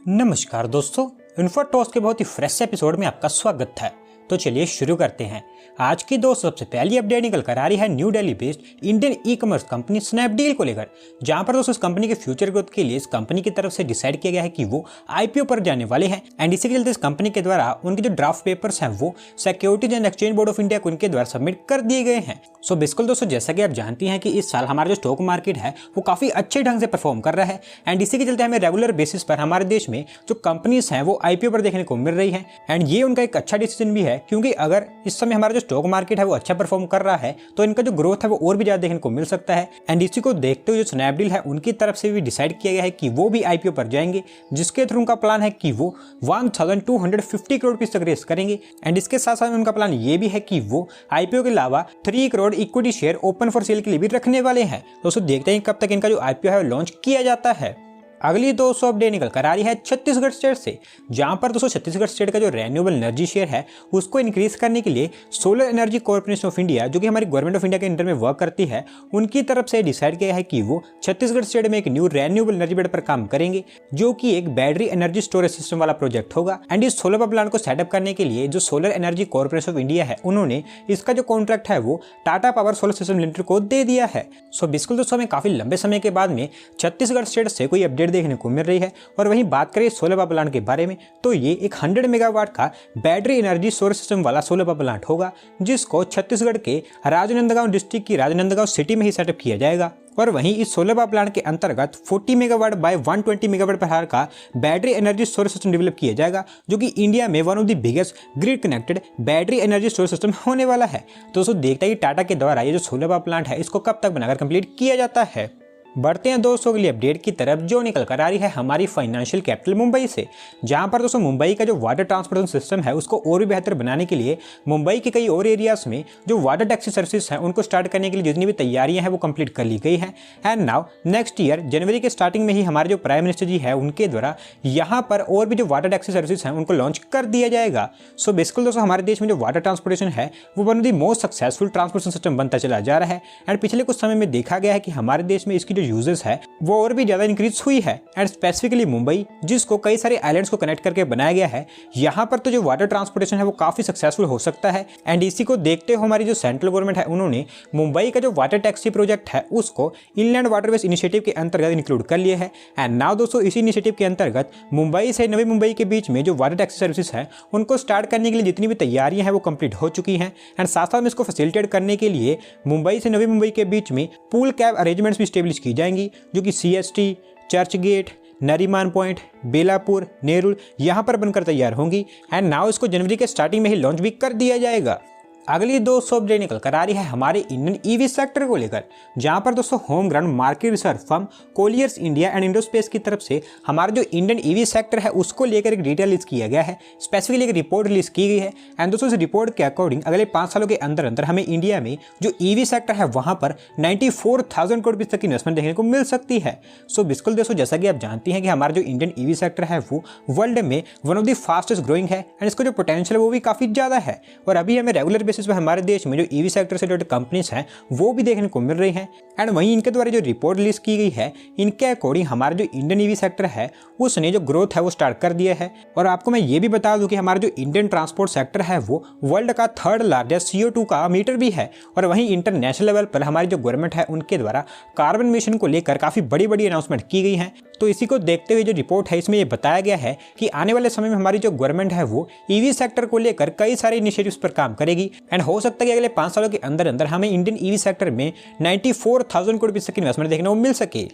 नमस्कार दोस्तों, इन्फोटॉस के बहुत ही फ्रेश एपिसोड में आपका स्वागत है। तो चलिए शुरू करते हैं। आज की दोस्त सबसे पहली अपडेट निकल कर आ रही है new Delhi based Indian e commerce company Snapdeal को लेकर, जहां पर दोस्तों इस कंपनी के फ्यूचर ग्रोथ के लिए इस कंपनी की तरफ से डिसाइड किया गया है कि वो आईपीओ पर जाने वाले हैं। एंड इसी के चलते इस कंपनी के द्वारा उनके जो ड्राफ्ट पेपर्स हैं वो securities and exchange board of India को उनके द्वारा सबमिट कर दिए गए हैं। सो बिल्कुल दोस्तों, जैसा कि आप जानती हैं कि इस साल हमारा जो स्टॉक मार्केट है वो काफी अच्छे ढंग से परफॉर्म कर रहा है। एंड इसी के चलते हमें रेगुलर बेसिस पर हमारे देश में जो कंपनीज हैं वो आईपीओ पर देखने को मिल रही है। एंड ये उनका एक अच्छा डिसीजन भी है, क्योंकि अगर इस समय हमारा जो स्टॉक मार्केट है वो अच्छा परफॉर्म कर रहा है तो इनका जो ग्रोथ है वो और भी ज्यादा देखने को मिल सकता है। एंड इसी को देखते हुए जो स्नैपडील है उनकी तरफ से भी डिसाइड किया गया है कि वो भी आईपीओ पर जाएंगे, जिसके थ्रू उनका प्लान है कि वो 1250 करोड़ रुपीस तक रेस करेंगे। एंड इसके साथ साथ उनका प्लान ये भी है कि वो आईपीओ के अलावा 3 crore equity share open for sale के लिए भी रखने वाले हैं। दोस्तों देखते हैं कब तक इनका जो आईपीओ है लॉन्च किया जाता है। अगली 200 अपडेट निकल कर आ रही है छत्तीसगढ़ स्टेट से, जहां पर दोस्तों छत्तीसगढ़ स्टेट का जो रेन्यूएबल एनर्जी शेयर है उसको इंक्रीज करने के लिए solar energy corporation of India, जो कि हमारी गवर्नमेंट ऑफ इंडिया के अंडर में वर्क करती है, उनकी तरफ से डिसाइड किया है कि वो छत्तीसगढ़ स्टेट में एक न्यू रेन्यूएबल एनर्जी बेड पर काम करेंगे, जो कि एक बैटरी एनर्जी स्टोरेज सिस्टम वाला प्रोजेक्ट होगा। एंड इस सोलर प्लांट को सेटअप करने के लिए जो solar energy corporation of India है उन्होंने इसका जो कॉन्ट्रैक्ट है वो Tata power solar system limited को दे दिया है। सो बिल्कुल दोस्तों, हमें काफी लंबे समय के बाद में छत्तीसगढ़ स्टेट से कोई अपडेट देखने को मिल रही है। और वहीं बात करें सोलर पावर प्लांट के बारे में, तो ये एक 100 मेगावाट का बैटरी एनर्जी स्टोरेज सिस्टम वाला सोलर पावर प्लांट होगा, जिसको छत्तीसगढ़ के राजनांदगांव डिस्ट्रिक्ट की राजनांदगांव सिटी में ही सेटअप किया जाएगा। और वहीं इस सोलर पावर प्लांट के अंतर्गत 40 मेगावाट बाय 120 मेगावाट पर हार का battery energy storage system develop किया जाएगा, जो कि इंडिया में one of the biggest grid connected battery energy storage system होने वाला है। तो दोस्तों देखते हैं कि टाटा के द्वारा ये जो सोलर पावर प्लांट है इसको कब तक बनाकर कंप्लीट किया जाता है। बढ़ते हैं दोस्तों अगली अपडेट की तरफ, जो निकल कर आ रही है हमारी फाइनेंशियल कैपिटल मुंबई से, जहां पर दोस्तों मुंबई का जो वाटर ट्रांसपोर्टेशन सिस्टम है उसको और भी बेहतर बनाने के लिए मुंबई के कई और एरियाज में जो वाटर टैक्सी सर्विसेज हैं उनको स्टार्ट करने के लिए जितनी भी तैयारियां हैं वो कंप्लीट कर ली गई हैं। एंड नाउ नेक्स्ट ईयर जनवरी के स्टार्टिंग में ही हमारे जो प्राइम मिनिस्टर जी है उनके द्वारा यहाँ पर और भी जो वाटर टैक्सी सर्विसेज हैं उनको लॉन्च कर दिया जाएगा। सो बेसिकली दोस्तों हमारे देश में जो वाटर ट्रांसपोर्टेशन है वो one of the most successful transportation system बनता चला जा रहा है। एंड पिछले कुछ समय में देखा गया है कि हमारे देश में इसकी जो यूजेस है वो और भी ज्यादा इंक्रीज हुई है। एंड स्पेसिफिकली मुंबई, जिसको कई सारे आइलैंड्स को कनेक्ट करके बनाया गया है, यहाँ पर तो जो वाटर ट्रांसपोर्टेशन है वो काफी सक्सेसफुल हो सकता है। एंड इसी को देखते हुए हमारी जो सेंट्रल गवर्नमेंट है उन्होंने मुंबई का जो वाटर टैक्सी प्रोजेक्ट है उसको इनलैंड वाटरवेज इनिशिएटिव के अंतर्गत इंक्लूड कर लिया है। एंड नाउ दोस्तों इसी इनिशिएटिव के अंतर्गत मुंबई से नवी मुंबई के बीच में जो वाटर टैक्सी सर्विसेज है उनको स्टार्ट करने के लिए जितनी भी तैयारियां हैं वो कंप्लीट हो चुकी हैं। एंड साथ साथ में इसको फैसिलिटेट करने के लिए मुंबई से नवी मुंबई के बीच में पूल कैब अरेंजमेंट्स भी स्टेब्लिश की जाएंगी, जो कि CST, Churchgate, Nariman Point, Belapur, Nerul यहाँ पर बनकर तैयार होंगी। एंड नाउ इसको जनवरी के स्टार्टिंग में ही लॉन्च भी कर दिया जाएगा। अगली 200 अपडेट निकल कर आ रही है हमारे इंडियन ईवी सेक्टर को लेकर, जहां पर दोस्तों home ground market research firm Colliers India and IndoSpace की तरफ से हमारा जो इंडियन ईवी सेक्टर है उसको लेकर एक डिटेल रिलीज किया गया है। स्पेसिफिकली एक रिपोर्ट रिलीज की गई है। एंड दोस्तों इस रिपोर्ट के अकॉर्डिंग अगले 5 सालों के अंदर अंदर हमें इंडिया में जो ईवी सेक्टर है वहां पर 94,000 करोड़ रुपये तक की इन्वेस्टमेंट देखने को मिल सकती है। सो बिल्कुल दोस्तों, जैसा कि आप जानती हैं कि हमारा जो इंडियन ईवी सेक्टर है वो वर्ल्ड में one of the fastest growing है। एंड इसका जो पोटेंशियल है वो भी काफी ज्यादा है। और अभी हमें रेगुलर बेसिस पर हमारे देश में जो ईवी सेक्टर से रिलेटेड कंपनीज हैं वो भी देखने को मिल रही हैं। एंड वहीं इनके द्वारा जो रिपोर्ट रिलीज की गई है इनके अकॉर्डिंग हमारा जो इंडियन ईवी सेक्टर है उसने जो ग्रोथ है वो स्टार्ट कर दिया है। और आपको मैं ये भी बता दूं कि हमारा जो इंडियन ट्रांसपोर्ट सेक्टर है वो वर्ल्ड का 3rd लार्जेस्ट CO2 का मीटर भी है। और वहीं इंटरनेशनल लेवल पर हमारी जो गवर्नमेंट है उनके द्वारा कार्बन मिशन को लेकर काफी बड़ी बड़ी अनाउंसमेंट की गई है। तो इसी को देखते हुए जो रिपोर्ट है इसमें ये बताया गया है कि आने वाले समय में हमारी जो गवर्नमेंट है वो ईवी सेक्टर को लेकर कई सारे इनिशिएटिव्स पर काम करेगी। एंड हो सकता है कि अगले 5 सालों के अंदर अंदर हमें इंडियन ईवी सेक्टर में 94,000 करोड़ रुपए की इन्वेस्टमेंट देखने को मिल सके।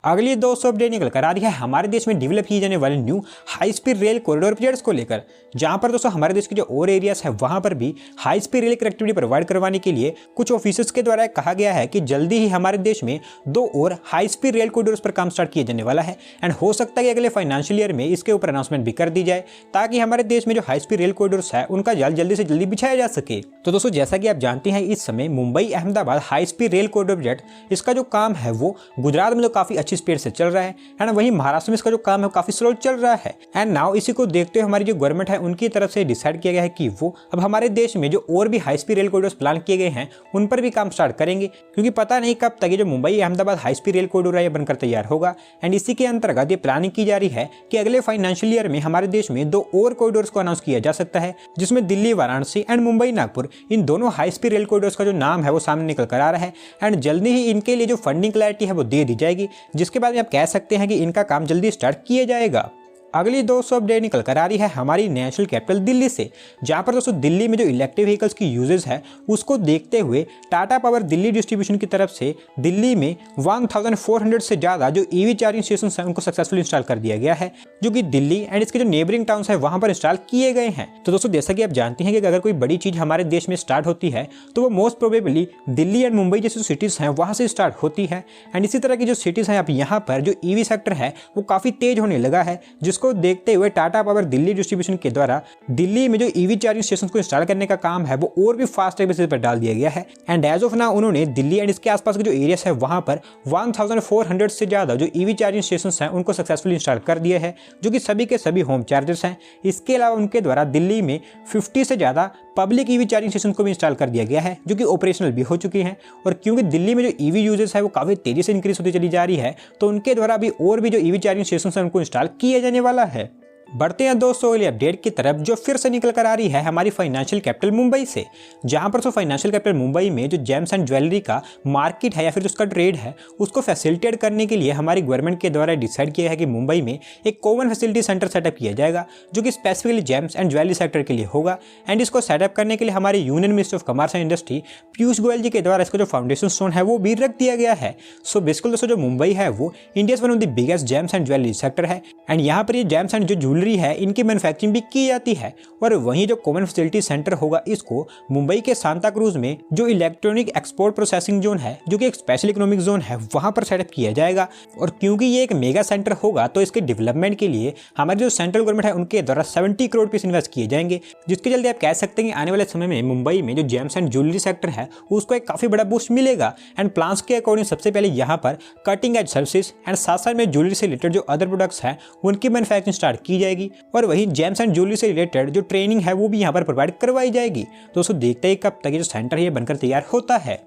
अगली 200 अपडेट निकल कर आ रही है हमारे देश में डेवलप किए जाने वाले new high speed rail corridor projects को लेकर, जहां पर दोस्तों हमारे देश के जो और एरियाज है वहां पर भी high speed rail connectivity provide करवाने के लिए कुछ ऑफिसर्स के द्वारा कहा गया है कि जल्दी ही हमारे देश में 2 और हाई स्पीड रेल कॉरिडोर्स पर काम स्टार्ट किया जाने वाला है। एंड हो सकता है कि अगले फाइनेंशियल ईयर में इसके ऊपर अनाउंसमेंट भी कर दी जाए, ताकि हमारे देश में जो हाई स्पीड रेल कॉरिडोर्स है उनका जाल जल्दी से जल्दी बिछाया जा सके। तो दोस्तों जैसा कि आप जानते हैं इस समय Mumbai Ahmedabad high speed rail corridor project इसका जो काम है वो गुजरात में जो काफी अच्छे अच्छी स्पीड से चल रहा है एंड वहीं महाराष्ट्र में इसका जो काम है काफी स्लो चल रहा है। एंड नाउ इसी को देखते हुए हमारी जो गवर्नमेंट है उनकी तरफ से डिसाइड किया गया है कि वो अब हमारे देश में जो और भी high speed rail corridor plan किए गए हैं उन पर भी काम स्टार्ट करेंगे, क्योंकि पता नहीं कब तक ये जो Mumbai Ahmedabad high speed rail corridor है ये बनकर तैयार होगा। एंड इसी के अंतर्गत ये प्लानिंग की जा रही है कि अगले फाइनेंशियल ईयर में हमारे देश में 2 और कॉरिडोर्स को अनाउंस किया जा सकता है, जिसमें दिल्ली वाराणसी एंड मुंबई नागपुर इन दोनों हाई स्पीड रेल कॉरिडोर्स का जो नाम है वो सामने निकल कर आ रहा है। एंड जल्दी ही इनके लिए जो फंडिंग क्लैरिटी है वो दे दी जाएगी, जिसके बाद में आप कह सकते हैं कि इनका काम जल्दी स्टार्ट किया जाएगा। अगली दोस्तों अपडेट निकल कर आ रही है हमारी नेशनल कैपिटल दिल्ली से, जहां पर दोस्तों दिल्ली में जो इलेक्ट्रिक व्हीकल्स की यूजेज है उसको देखते हुए टाटा पावर दिल्ली डिस्ट्रीब्यूशन की तरफ से दिल्ली में 1400 से ज़्यादा जो ईवी चार्जिंग स्टेशन हैं उनको सक्सेसफुली इंस्टॉल कर दिया गया है, जो कि दिल्ली एंड इसके जो नेबरिंग टाउन्स है वहाँ पर इंस्टॉल किए गए हैं। तो दोस्तों जैसा कि आप जानते हैं कि अगर कोई बड़ी चीज़ हमारे देश में स्टार्ट होती है तो वो most probably Delhi and Mumbai जैसी सिटीज़ हैं वहाँ से स्टार्ट होती है। एंड इसी तरह की जो सिटीज़ हैं अब यहाँ पर जो ईवी सेक्टर है वो काफ़ी तेज होने लगा है, जिसको देखते हुए टाटा पावर दिल्ली डिस्ट्रीब्यूशन के द्वारा दिल्ली में जो ईवी चार्जिंग स्टेशन को इंस्टॉल करने का काम है वो और भी फास्ट बेसिस पर डाल दिया गया है। एंड एज ऑफ नाउ उन्होंने दिल्ली एंड इसके आसपास के जो एरियाज है वहां पर 1400 से ज्यादा जो ईवी चार्जिंग स्टेशन हैं उनको सक्सेसफुली इंस्टॉल कर दिए हैं, जो कि सभी के सभी होम चार्जर्स हैं। इसके अलावा उनके द्वारा दिल्ली में 50 से ज्यादा पब्लिक ईवी चार्जिंग स्टेशन को भी इंस्टॉल कर दिया गया है, जो कि ऑपरेशनल भी हो चुकी हैं। और क्योंकि दिल्ली में जो ईवी यूजेस है वो काफी तेजी से इंक्रीज होती चली जा रही है, तो उनके द्वारा अभी और भी जो ईवी चार्जिंग स्टेशन है उनको इंस्टॉल किया जाने वाला है। बढ़ते हैं दोस्तों अगली अपडेट की तरफ, जो फिर से निकल कर आ रही है हमारी फाइनेंशियल कैपिटल मुंबई से, जहां पर तो फाइनेंशियल कैपिटल मुंबई में जो जेम्स एंड ज्वेलरी का मार्केट है या फिर उसका ट्रेड है उसको फैसिलिटेट करने के लिए हमारी गवर्नमेंट के द्वारा डिसाइड किया है कि मुंबई में एक कॉमन फैसिलिटी सेंटर सेटअप किया जाएगा, जो कि specifically James and jewellery sector के लिए होगा। एंड इसको सेटअप करने के लिए हमारे union minister of commerce and industry Piyush Goyal ji के द्वारा इसका जो फाउंडेशन स्टोन है वो भी रख दिया गया है। सो बेसिकली दोस्तों जो मुंबई है वो India one of the biggest James and jewellery sector है। एंड यहाँ पर ये जेम्स एंड जो ज्वेलरी है इनकी मैन्युफैक्चरिंग भी की जाती है। और वहीं जो कॉमन फैसिलिटी सेंटर होगा इसको मुंबई के सांता क्रूज में जो इलेक्ट्रॉनिक एक्सपोर्ट प्रोसेसिंग जोन है, जो कि एक स्पेशल इकोनॉमिक जोन है, वहां पर सेटअप किया जाएगा। और क्योंकि ये एक मेगा सेंटर होगा तो इसके डेवलपमेंट के लिए हमारी जो सेंट्रल गवर्नमेंट है उनके द्वारा 70 करोड़ रुपए इन्वेस्ट किए जाएंगे, जिसके जल्दी आप कह सकते हैं कि आने वाले समय में मुंबई में जो जेम्स एंड ज्वेलरी सेक्टर है उसको एक काफी बड़ा बूस्ट मिलेगा। एंड प्लान्स के अकॉर्डिंग सबसे पहले यहाँ पर कटिंग एज सर्विसेज एंड साथ साथ में ज्वेलरी से रिलेटेड जो अदर प्रोडक्ट्स हैं उनकी मैन्युफैक्चरिंग स्टार्ट की जाएगी। और वहीं जेम्स एंड ज्वेलरी से रिलेटेड जो ट्रेनिंग है वो भी यहाँ पर प्रोवाइड करवाई जाएगी। दोस्तों देखते हैं कब तक ये जो सेंटर है ये बनकर तैयार होता है।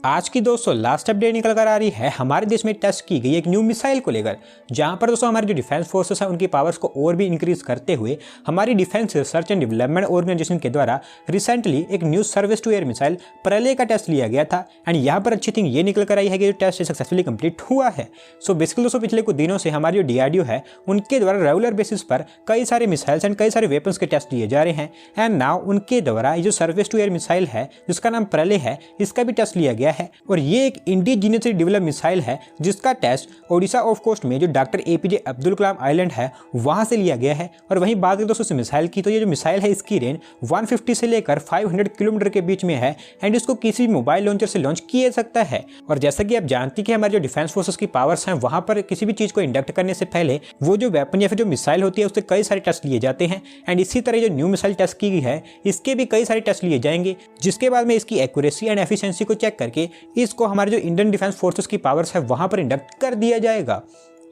आज की दोस्तों लास्ट अपडेट निकल कर आ रही है हमारे देश में टेस्ट की गई एक न्यू मिसाइल को लेकर, जहां पर दोस्तों हमारी जो डिफेंस फोर्सेस है उनकी पावर्स को और भी इंक्रीज करते हुए हमारी defence research and development organisation के द्वारा रिसेंटली एक new surface to air missile Pralay का टेस्ट लिया गया था। एंड यहाँ पर अच्छी थिंग ये निकल कर आई है कि जो टेस्ट सक्सेसफुली कंप्लीट हुआ है। सो बेसिकली दोस्तों पिछले कुछ दिनों से हमारी जो DRDO है उनके द्वारा रेगुलर बेसिस पर कई सारे मिसाइल्स एंड कई सारे वेपन्स के टेस्ट लिए जा रहे हैं। एंड नाउ उनके द्वारा ये जो सर्विस टू एयर मिसाइल है जिसका नाम प्रलय है इसका भी टेस्ट लिया गया है। और ये एक इंडिजीनियसली डेवलप मिसाइल है जिसका टेस्ट ओडिशा ऑफ कोस्ट में जो doctor APJ Abdul Kalam island है वहां से लिया गया है। और वहीं बात करें दोस्तों मिसाइल की, तो ये जो मिसाइल है इसकी रेंज 150 से लेकर 500 किलोमीटर के बीच में है। एंड इसको किसी भी मोबाइल लॉन्चर से लॉन्च किया जा सकता है। और जैसा कि आप जानती हैं कि हमारे जो डिफेंस फोर्सेस की पावर्स हैं वहां पर किसी भी चीज को इंडक्ट करने से पहले वो जो वेपन या फिर जो मिसाइल होती है उससे कई सारे टेस्ट लिए जाते हैं। एंड इसी तरह जो न्यू मिसाइल टेस्ट की गई है इसके भी कई सारे टेस्ट लिए जाएंगे, जिसके बाद में इसकी एक्यूरेसी एंड एफिशिएंसी को चेक करके इसको हमारे जो इंडियन डिफेंस फोर्सेस की पावर्स है वहां पर इंडक्ट कर दिया जाएगा।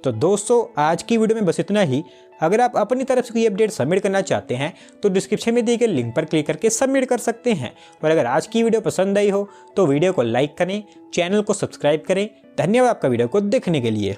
तो दोस्तों आज की वीडियो में बस इतना ही। अगर आप अपनी तरफ से कोई अपडेट सबमिट करना चाहते हैं तो डिस्क्रिप्शन में दिए गए लिंक पर क्लिक करके सबमिट कर सकते हैं। और अगर आज की वीडियो पसंद आई हो तो वीडियो को लाइक करें, चैनल को सब्सक्राइब करें। धन्यवाद आपका वीडियो को देखने के लिए।